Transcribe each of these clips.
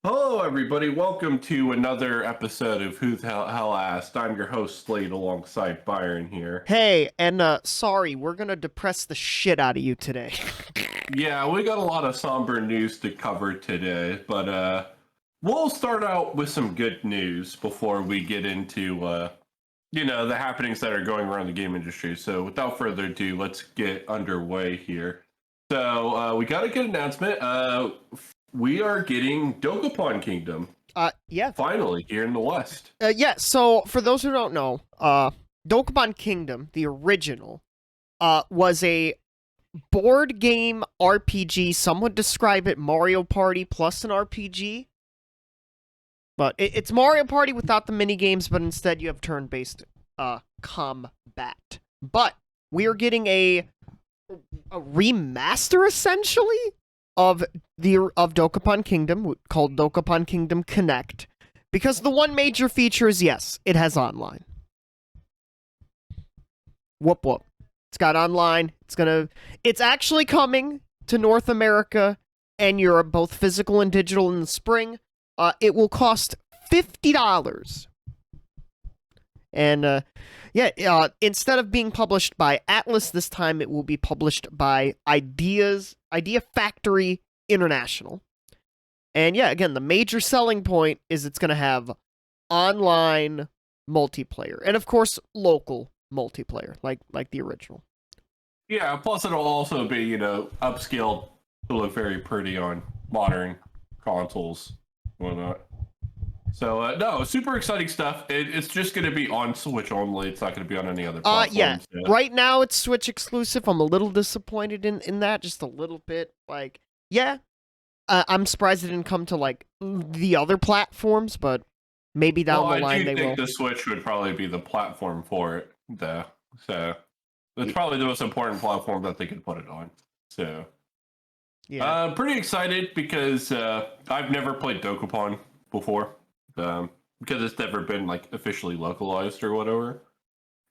Hello, everybody. Welcome to another episode of Who the Hell Asked. I'm your host, Slade, alongside Byron here. Hey, and sorry, we're gonna depress the shit out of you today. Yeah, we got a lot of somber news to cover today, but we'll start out with some good news before we get into, the happenings that are going around the game industry. So without further ado, let's get underway here. So we got a good announcement. We are getting Dokapon Kingdom. Yeah. Finally, here in the West. Yeah, so for those who don't know, Dokapon Kingdom, the original, was a board game RPG. Some would describe it Mario Party plus an RPG. But it's Mario Party without the mini games, but instead you have turn-based combat. But we are getting a remaster, essentially, of Dokapon Kingdom, called Dokapon Kingdom Connect, because the one major feature is, yes, it has online. Whoop whoop. It's got online. It's actually coming to North America and Europe, both physical and digital, in the spring. It will cost $50. And instead of being published by Atlas this time, it will be published by Idea Factory International. And yeah, again, the major selling point is it's going to have online multiplayer, and of course, local multiplayer, like the original. Yeah, plus it'll also be, upscaled to look very pretty on modern consoles and whatnot. So, no, super exciting stuff. It's just going to be on Switch only. It's not going to be on any other platforms. Yeah. Right now it's Switch exclusive. I'm a little disappointed in that, just a little bit. I'm surprised it didn't come to, the other platforms, but maybe down the line they will. I think the Switch would probably be the platform for it, though. So, it's probably the most important platform that they could put it on. So, yeah. I'm pretty excited because I've never played Dokapon before. Because it's never been officially localized or whatever.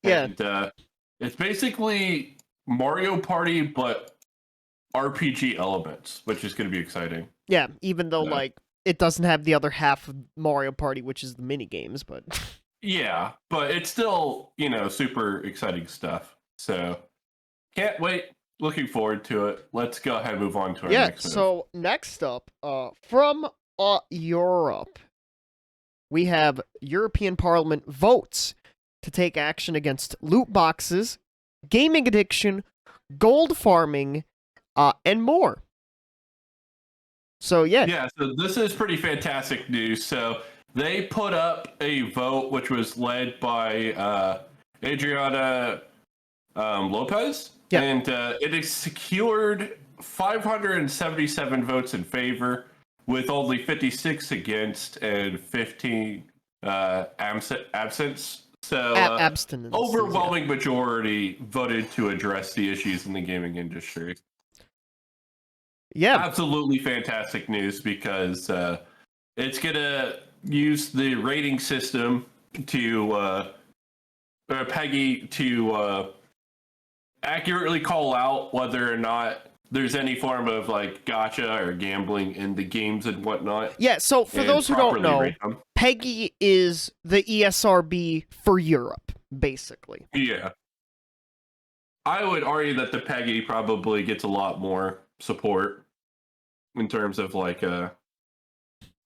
Yeah. And, it's basically Mario Party, but RPG elements, which is going to be exciting. Yeah, even though it doesn't have the other half of Mario Party, which is the mini games, but yeah, but it's still super exciting stuff. So can't wait. Looking forward to it. Let's go ahead and move on to our next move. So next up, from Europe. We have European Parliament votes to take action against loot boxes, gaming addiction, gold farming, and more. So, yeah. Yeah, so this is pretty fantastic news. So they put up a vote which was led by Adriana Lopez. Yeah. And it has secured 577 votes in favor, with only 56 against and 15 absence. So, abstinence. Overwhelming majority voted to address the issues in the gaming industry. Yeah. Absolutely fantastic news because it's going to use the rating system to Peggy to accurately call out whether or not there's any form of gacha or gambling in the games and whatnot. Yeah, so for those who don't know, Peggy is the ESRB for Europe, basically. Yeah. I would argue that the Peggy probably gets a lot more support in terms of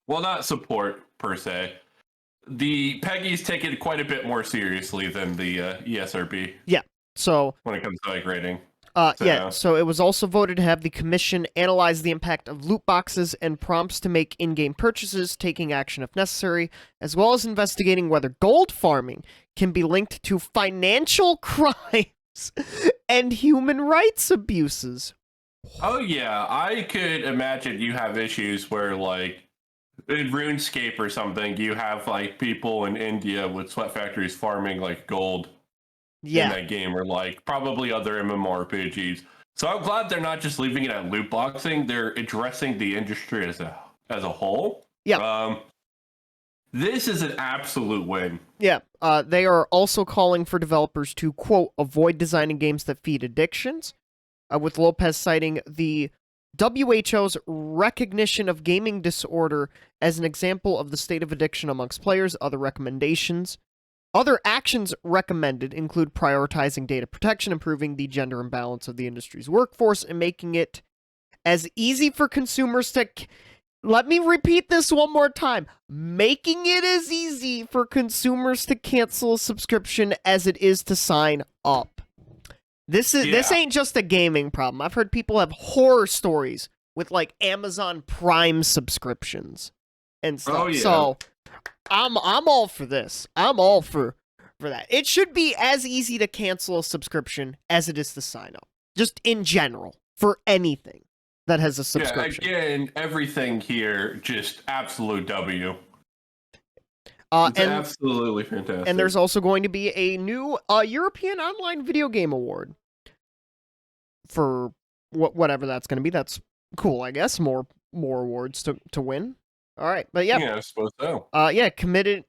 not support per se. The Peggy's taken quite a bit more seriously than the ESRB. Yeah, so when it comes to rating. So it was also voted to have the commission analyze the impact of loot boxes and prompts to make in-game purchases, taking action if necessary, as well as investigating whether gold farming can be linked to financial crimes and human rights abuses. Oh yeah, I could imagine you have issues where in RuneScape or something, you have people in India with sweat factories farming gold. In that game, or probably other MMORPGs. So I'm glad they're not just leaving it at loot boxing. They're addressing the industry as a whole. Yeah. This is an absolute win. Yeah. They are also calling for developers to, quote, avoid designing games that feed addictions, with Lopez citing the WHO's recognition of gaming disorder as an example of the state of addiction amongst players. Other recommendations. Other actions recommended include prioritizing data protection, improving the gender imbalance of the industry's workforce, and making it as easy for consumers to... Let me repeat this one more time. Making it as easy for consumers to cancel a subscription as it is to sign up. This ain't just a gaming problem. I've heard people have horror stories with like Amazon Prime subscriptions and stuff. Oh, yeah. So I'm all for this. I'm all for that. It should be as easy to cancel a subscription as it is to sign up. Just in general, for anything that has a subscription. Yeah, again, everything here, just absolute W. It's absolutely fantastic. And there's also going to be a new European Online Video Game Award for whatever that's going to be. That's cool, I guess. More awards to win. All right, but yeah. Yeah, I suppose so. Committed.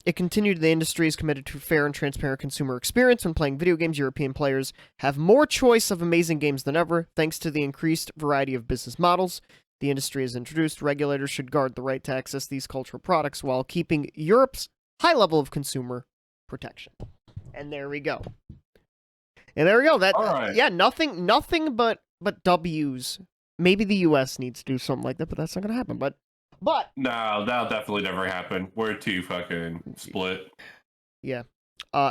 It continued. The industry is committed to fair and transparent consumer experience when playing video games. European players have more choice of amazing games than ever, thanks to the increased variety of business models the industry has introduced. Regulators should guard the right to access these cultural products while keeping Europe's high level of consumer protection. And there we go. That all right. Yeah, nothing but W's. Maybe the US needs to do something like that, but that's not gonna happen. But no, that'll definitely never happen. We're too fucking split. Yeah.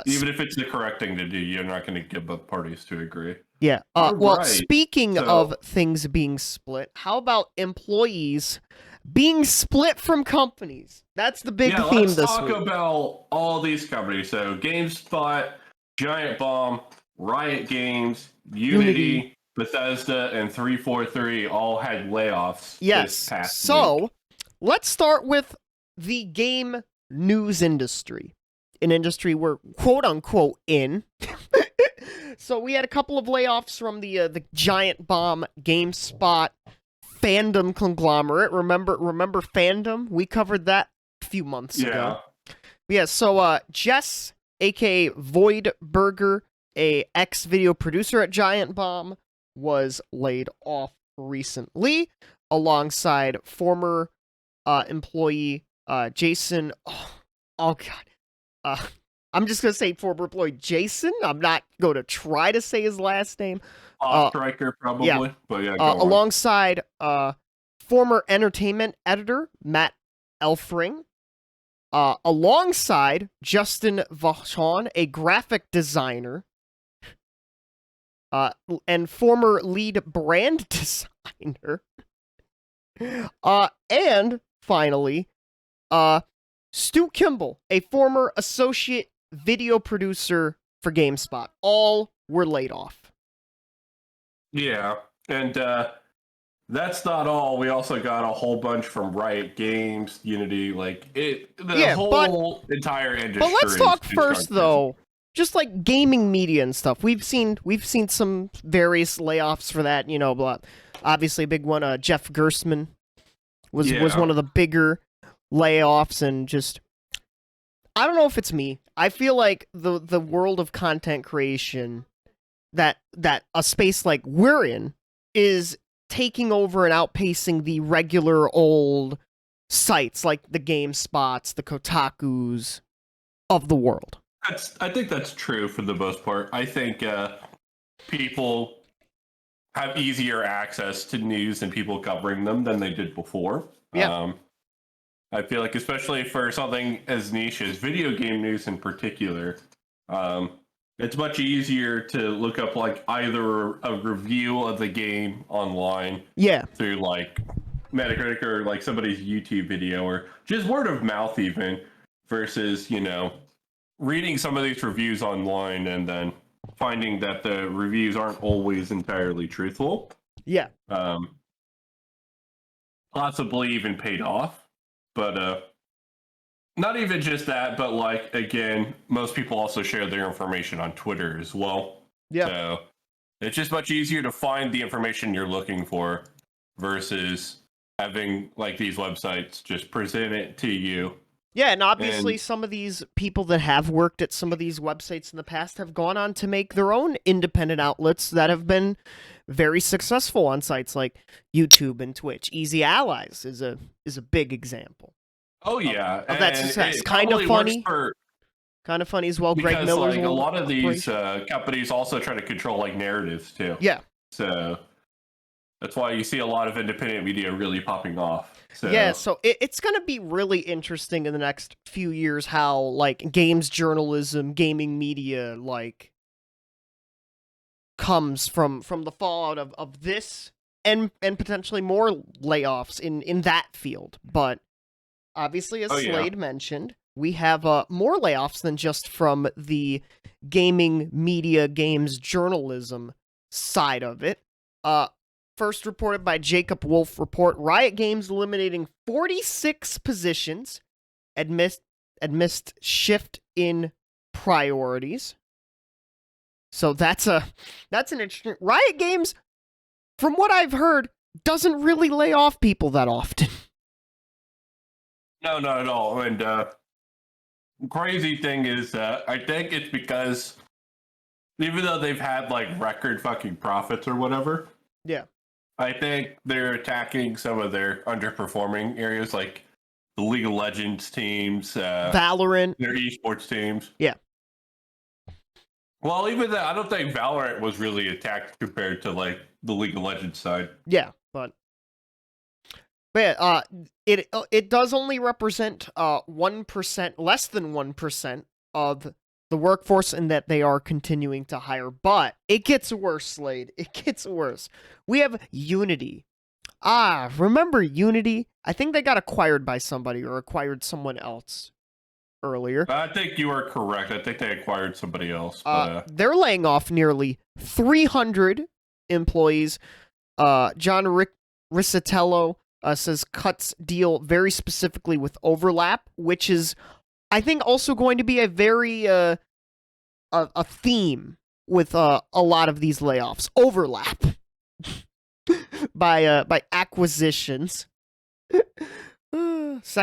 Even if it's the correct thing to do, you're not going to get both parties to agree. Yeah. Well, right. Speaking of things being split, how about employees being split from companies? That's the big theme this week. Let's talk about all these companies. So GameSpot, Giant Bomb, Riot Games, Unity, Bethesda, and 343 all had layoffs this past week. Let's start with the game news industry, an industry we're quote-unquote in. So we had a couple of layoffs from the Giant Bomb GameSpot fandom conglomerate. Remember fandom? We covered that a few months ago. Yeah, so Jess, a.k.a. Voidburger, a ex-video producer at Giant Bomb, was laid off recently, alongside former employee Jason. Oh god. I'm just gonna say former employee Jason. I'm not going to try to say his last name. Striker probably. Yeah. But yeah. Alongside former entertainment editor Matt Elfring. Alongside Justin Vachon, a graphic designer. And former lead brand designer. And finally, Stu Kimball, a former associate video producer for GameSpot. All were laid off. Yeah, and that's not all. We also got a whole bunch from Riot Games, Unity, whole entire industry. But let's talk first, though. Just like gaming media and stuff, we've seen some various layoffs for that. Obviously a big one. Jeff Gerstmann was one of the bigger layoffs, and just I don't know if it's me. I feel like the world of content creation, that a space like we're in, is taking over and outpacing the regular old sites like the GameSpots, the Kotakus of the world. I think that's true for the most part. I think people have easier access to news and people covering them than they did before. Yeah. I feel like, especially for something as niche as video game news in particular, it's much easier to look up like either a review of the game online, through like Metacritic or like somebody's YouTube video, or just word of mouth even, versus reading some of these reviews online and then finding that the reviews aren't always entirely truthful. Yeah. Possibly even paid off. But not even just that, but like, again, most people also share their information on Twitter as well. Yeah. So it's just much easier to find the information you're looking for versus having like these websites just present it to you. Yeah, and obviously some of these people that have worked at some of these websites in the past have gone on to make their own independent outlets that have been very successful on sites like YouTube and Twitch. Easy Allies is a big example. Oh yeah, Of that and success. it Kind of probably funny. works for, Kind of funny as well. Greg because Miller's like a lot of these operation. companies also try to control like narratives too. Yeah. So that's why you see a lot of independent media really popping off. So Yeah, so it's going to be really interesting in the next few years how, like, games journalism, gaming media, like, comes from the fallout of this and potentially more layoffs in that field. But obviously, as Slade mentioned, we have more layoffs than just from the gaming media games journalism side of it. First reported by Jacob Wolf report, Riot Games eliminating 46 positions amidst shift in priorities. So that's an interesting. Riot Games, from what I've heard, doesn't really lay off people that often. No, not at all. And crazy thing is, I think it's because even though they've had like record fucking profits or whatever, yeah, I think they're attacking some of their underperforming areas, like the League of Legends teams, Valorant, their esports teams. Yeah. Well, even that, I don't think Valorant was really attacked compared to like the League of Legends side. Yeah, but yeah, it does only represent 1%, less than 1% of the workforce, and that they are continuing to hire. But it gets worse, Slade. It gets worse. We have Unity. Remember Unity? I think they got acquired by somebody or acquired someone else earlier. I think you are correct. I think they acquired somebody else. But, they're laying off nearly 300 employees. John Riccitello says cuts deal very specifically with overlap, which is, I think, also going to be a very a theme with a lot of these layoffs. Overlap by acquisitions. This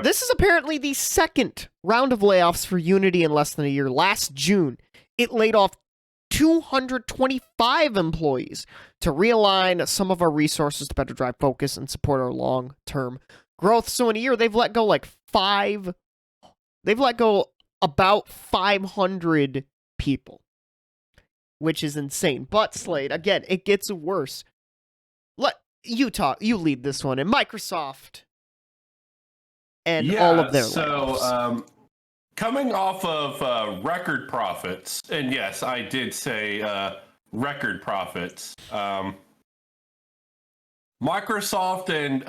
is apparently the second round of layoffs for Unity in less than a year. Last June, it laid off 225 employees to realign some of our resources to better drive focus and support our long-term growth. So in a year, they've let go about 500 people, which is insane. But Slade, again, it gets worse. You lead this one, and Microsoft and all of their layoffs. So coming off of record profits, and yes, I did say record profits. Microsoft and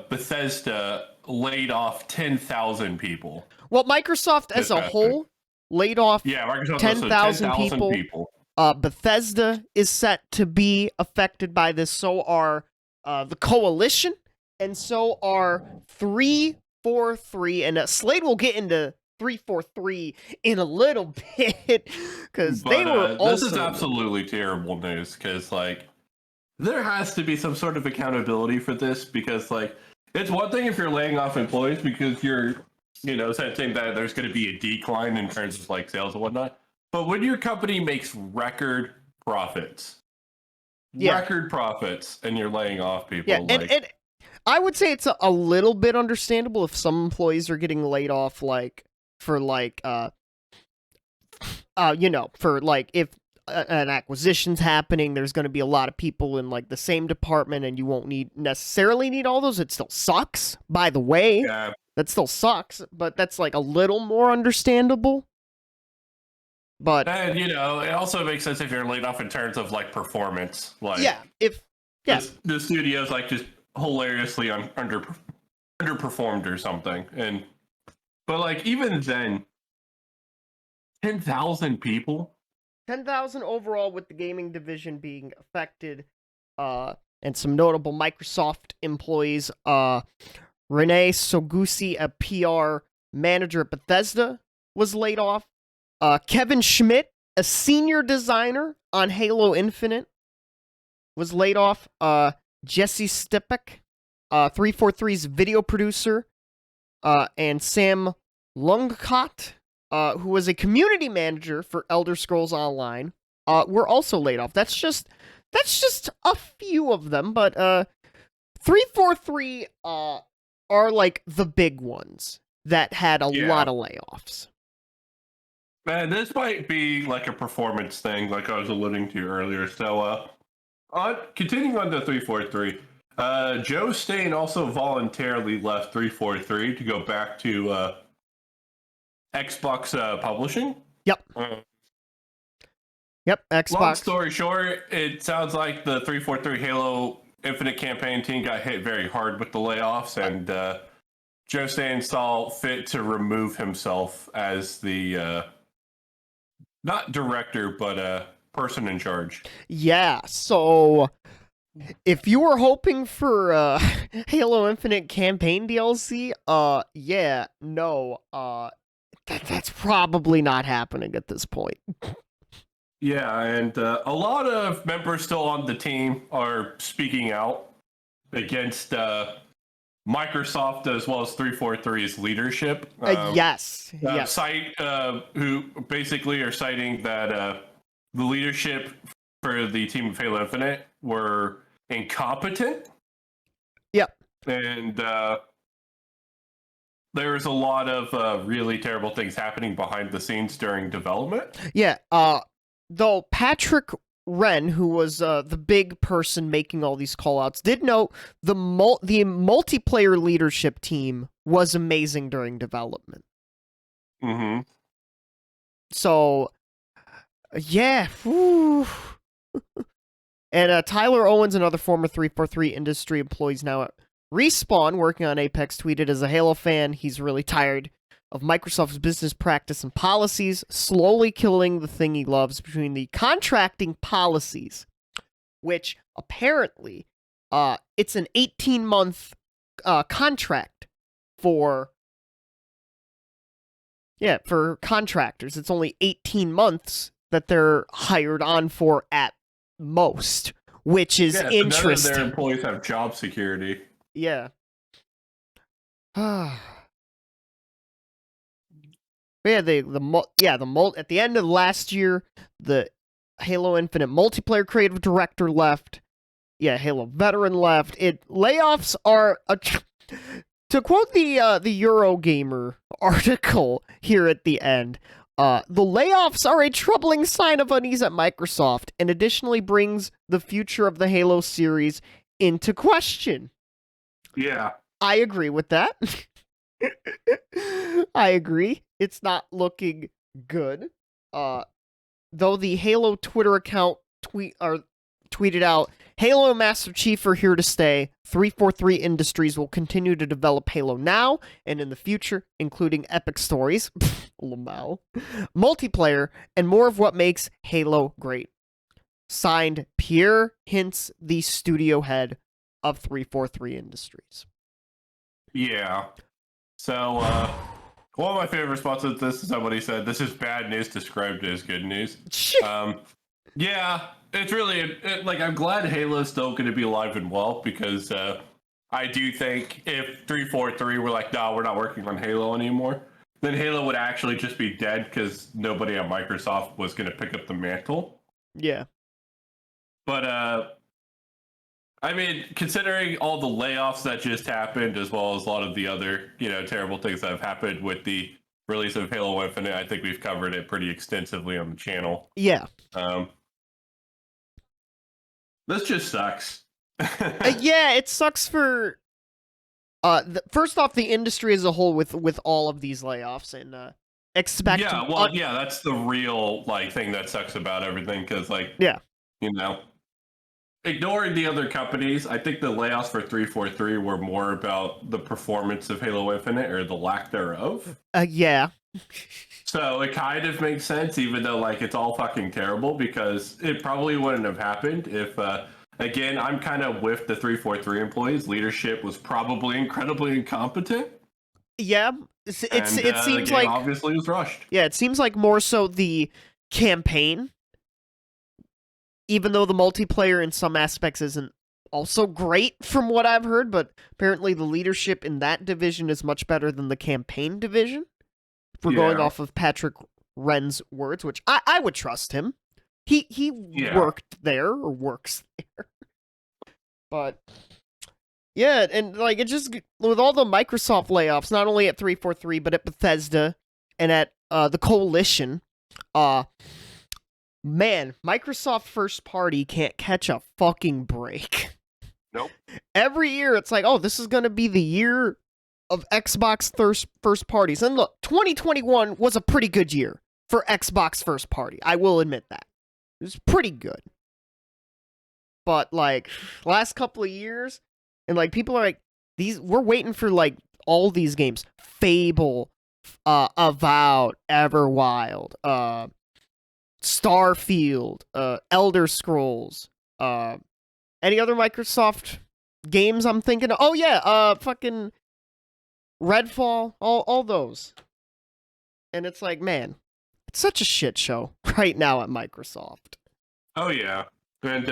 Bethesda laid off 10,000 people. Well, Microsoft as a whole laid off 10,000 people. Bethesda is set to be affected by this. So are the Coalition, and so are 343. And Slade will get into 343 in a little bit because they were also. This is absolutely terrible news because, like, there has to be some sort of accountability for this because, like, it's one thing if you're laying off employees because you're, sensing that there's going to be a decline in terms of like sales and whatnot. But when your company makes record profits, and you're laying off people, and I would say it's a little bit understandable if some employees are getting laid off, for if an acquisition's happening, there's going to be a lot of people in like the same department, and you won't necessarily need all those. It still sucks, by the way. Yeah. That still sucks, but that's like a little more understandable. But and it also makes sense if you're laid off in terms of like performance. Like the studio's like just hilariously underperformed or something, but like even then, 10,000 people. 10,000 overall, with the gaming division being affected, and some notable Microsoft employees. Renee Sogusi, a PR manager at Bethesda, was laid off. Kevin Schmidt, a senior designer on Halo Infinite, was laid off. Jesse Stipek, 343's video producer, and Sam Lungcott, who was a community manager for Elder Scrolls Online, were also laid off. That's just that's just a few of them, but 343 are like the big ones that had a lot of layoffs. Man, this might be like a performance thing, like I was alluding to earlier. So, continuing on to 343, Joe Stain also voluntarily left 343 to go back to Xbox Publishing. Yep. Yep, Xbox. Long story short, it sounds like the 343 Halo Infinite campaign team got hit very hard with the layoffs, and Joe Stain saw fit to remove himself as the not director, but person in charge. Yeah, so if you were hoping for Halo Infinite campaign DLC, that's probably not happening at this point. Yeah, and a lot of members still on the team are speaking out against Microsoft as well as 343's leadership. Yes. Who basically are citing that the leadership for the team of Halo Infinite were incompetent. Yep. And there was a lot of really terrible things happening behind the scenes during development. Yeah. Though Patrick Wren, who was the big person making all these callouts, did note the multiplayer leadership team was amazing during development. Mm-hmm. So, yeah. Whew. And Tyler Owens, another former 343 industry employee, now at Respawn working on Apex, tweeted, as a Halo fan, he's really tired of Microsoft's business practice and policies, slowly killing the thing he loves between the contracting policies, which apparently it's an 18-month contract for contractors. It's only 18 months that they're hired on for at most, which is interesting. None of their employees have job security. Yeah. Yeah, at the end of last year, the Halo Infinite multiplayer creative director left. Yeah, Halo veteran left. Layoffs are to quote the Eurogamer article here at the end. The layoffs are a troubling sign of unease at Microsoft, and additionally brings the future of the Halo series into question. Yeah, I agree with that. I agree. It's not looking good. Though the Halo Twitter account tweeted out, Halo and Master Chief are here to stay. 343 Industries will continue to develop Halo now and in the future, including epic stories, Lamau, multiplayer, and more of what makes Halo great. Signed, Pierre Hintz, the studio head of 343 Industries. Yeah. So, one of my favorite responses to this is somebody said, "This is bad news described as good news." Yeah, it's really I'm glad Halo's still going to be alive and well, because I do think if 343 were like, "No, we're not working on Halo anymore," then Halo would actually just be dead because nobody at Microsoft was going to pick up the mantle. Yeah. But I mean, considering all the layoffs that just happened, as well as a lot of the other, terrible things that have happened with the release of Halo Infinite, I think we've covered it pretty extensively on the channel. Yeah. This just sucks. Yeah, it sucks for first off, the industry as a whole with all of these layoffs, and expect. Yeah, well, yeah, that's the real thing that sucks about everything, because ignoring the other companies, I think the layoffs for 343 were more about the performance of Halo Infinite, or the lack thereof. Yeah. So it kind of makes sense, even though it's all fucking terrible, because it probably wouldn't have happened if, again, I'm kind of with the 343 employees. Leadership was probably incredibly incompetent. Yeah. It seems like obviously was rushed. Yeah, it seems like more so the campaign, even though the multiplayer in some aspects isn't also great from what I've heard, but apparently the leadership in that division is much better than the campaign division. If we're going off of Patrick Wren's words, which I would trust him. He Yeah. worked there or works there. But yeah, and like it just with all the Microsoft layoffs, not only at 343 but at Bethesda and at the Coalition, man, Microsoft first party can't catch a fucking break. Nope. Every year it's like, oh, this is going to be the year of Xbox first parties. And look, 2021 was a pretty good year for Xbox first party. I will admit that. It was pretty good. But like last couple of years, and like people are like, we're waiting for like all these games. Fable, Avowed, Everwild, Starfield, Elder Scrolls, any other Microsoft games I'm thinking of? Oh yeah, fucking Redfall, all those. And it's like, man, it's such a shit show right now at Microsoft. Oh yeah, and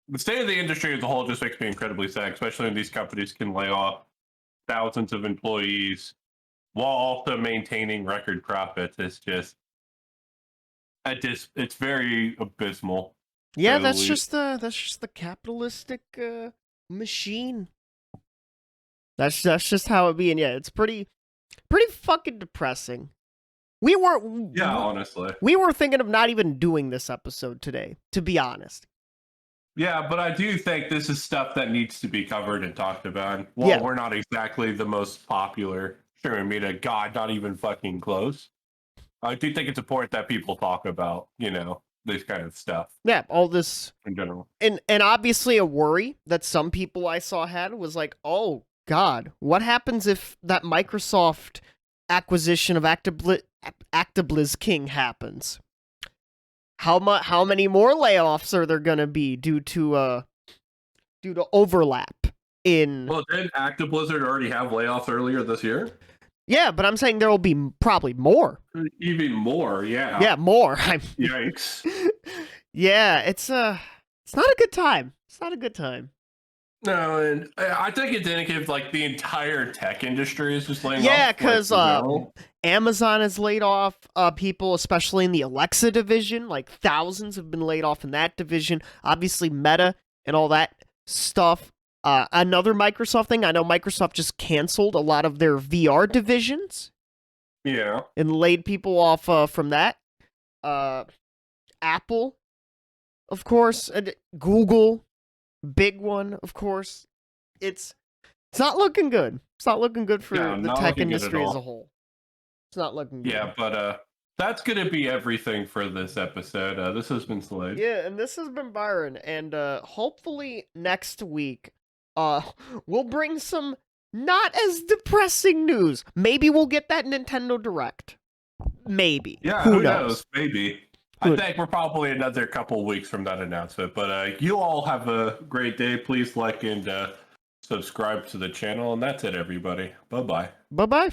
the state of the industry as a whole just makes me incredibly sad, especially when these companies can lay off thousands of employees while also maintaining record profits. It's just, it's very abysmal. Yeah, that's just the capitalistic machine. That's just how it be, and yeah, it's pretty fucking depressing. Honestly. We were thinking of not even doing this episode today, to be honest. Yeah, but I do think this is stuff that needs to be covered and talked about. While we're not exactly the most popular streaming media, God, not even fucking close. I do think it's important that people talk about, this kind of stuff. Yeah, all this in general. And obviously a worry that some people I saw had was like, oh God, what happens if that Microsoft acquisition of Actibliz King happens? How many more layoffs are there gonna be due to overlap in? Well, didn't Actiblizzard already have layoffs earlier this year? Yeah, but I'm saying there will be probably more. Even more, yeah. Yeah, more. Yikes. Yeah, it's not a good time. It's not a good time. No, and I think it didn't give like the entire tech industry is just laying off. Yeah, because Amazon has laid off people, especially in the Alexa division. Like thousands have been laid off in that division. Obviously, Meta and all that stuff. Another Microsoft thing, I know Microsoft just canceled a lot of their VR divisions. Yeah. And laid people off from that. Apple, of course, and Google, big one, of course. It's not looking good. It's not looking good for the tech industry as a whole. It's not looking good. Yeah, but that's going to be everything for this episode. This has been Slade. Yeah, and this has been Byron, and hopefully next week we'll bring some not as depressing news. Maybe we'll get that Nintendo Direct. Maybe. Yeah, who knows? Maybe. I think we're probably another couple weeks from that announcement. But you all have a great day. Please like and subscribe to the channel. And that's it, everybody. Bye-bye. Bye-bye.